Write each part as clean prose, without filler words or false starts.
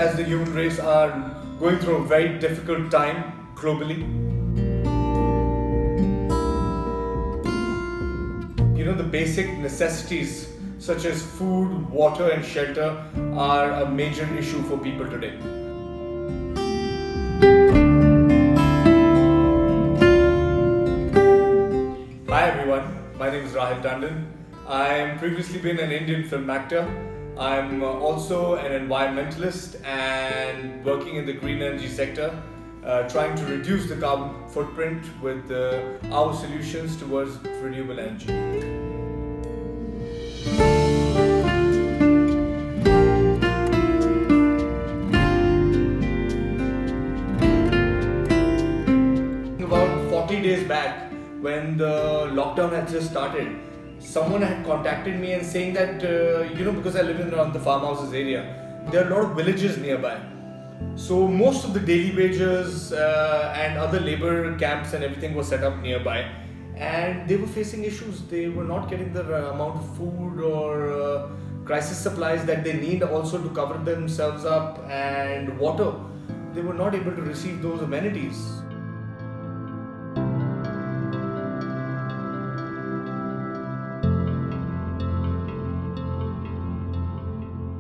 as the human race are going through a very difficult time globally. You know, the basic necessities such as food, water and shelter are a major issue for people today. Hi everyone, my name is Rahil Tandon. I've previously been an Indian film actor. I'm also an environmentalist and working in the green energy sector, trying to reduce the carbon footprint with our solutions towards renewable energy. About 40 days back, when the lockdown had just started, someone had contacted me and saying that, because I live in around the farmhouses area, there are a lot of villages nearby. So most of the daily wages and other labor camps and everything was set up nearby. And they were facing issues. They were not getting the amount of food or crisis supplies that they need also to cover themselves up, and water. They were not able to receive those amenities.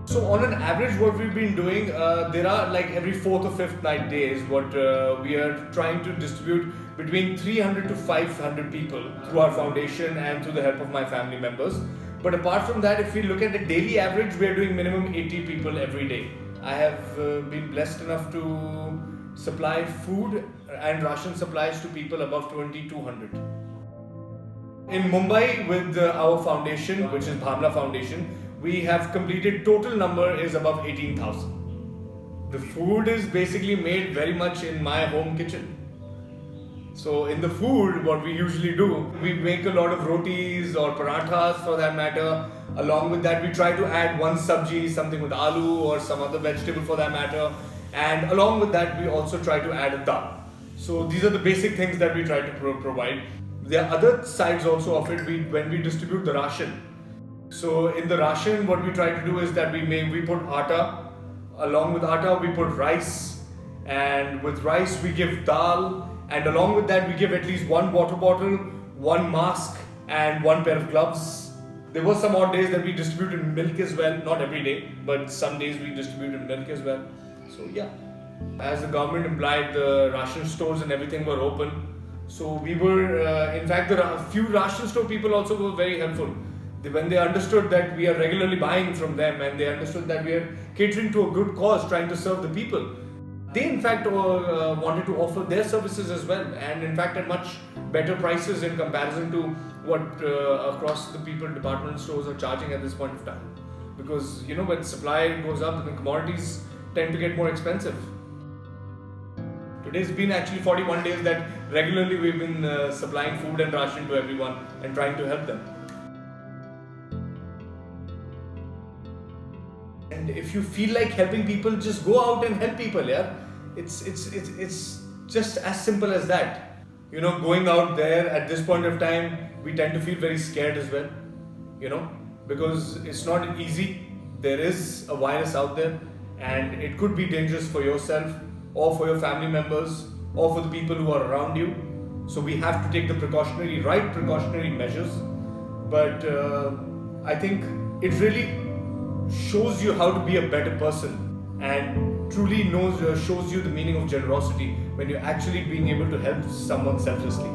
So on an average, what we've been doing, there are like every 4th or 5th night days, what we are trying to distribute between 300 to 500 people through our foundation and through the help of my family members. But apart from that, if we look at the daily average, we are doing minimum 80 people every day. I have been blessed enough to supply food and ration supplies to people above 2,200. In Mumbai, with our foundation, which is Bhamla Foundation, we have completed total number is above 18,000. The food is basically made very much in my home kitchen. So in the food, what we usually do, we make a lot of rotis or parathas for that matter. Along with that, we try to add one sabji, something with aloo or some other vegetable for that matter. And along with that, we also try to add a dal. So these are the basic things that we try to provide. There are other sides also of it when we distribute the ration. So in the ration, what we try to do is that we put atta. Along with atta, we put rice. And with rice, we give dal. And along with that, we give at least one water bottle, one mask, and one pair of gloves. There were some odd days that we distributed milk as well. Not every day, but some days we distributed milk as well. So yeah. As the government implied, the ration stores and everything were open. So we were, in fact, there are a few ration store people also were very helpful. When they understood that we are regularly buying from them and they understood that we are catering to a good cause, trying to serve the people, they in fact wanted to offer their services as well, and in fact at much better prices in comparison to what across the people department stores are charging at this point of time. Because when supply goes up, the commodities tend to get more expensive. Today's been actually 41 days that regularly we've been supplying food and ration to everyone and trying to help them. And if you feel like helping people, just go out and help people, yeah. It's just as simple as that. Going out there at this point of time, we tend to feel very scared as well, because it's not easy. There is a virus out there and it could be dangerous for yourself or for your family members or for the people who are around you. So we have to take the right precautionary measures. But I think it really shows you how to be a better person and truly shows you the meaning of generosity when you're actually being able to help someone selflessly.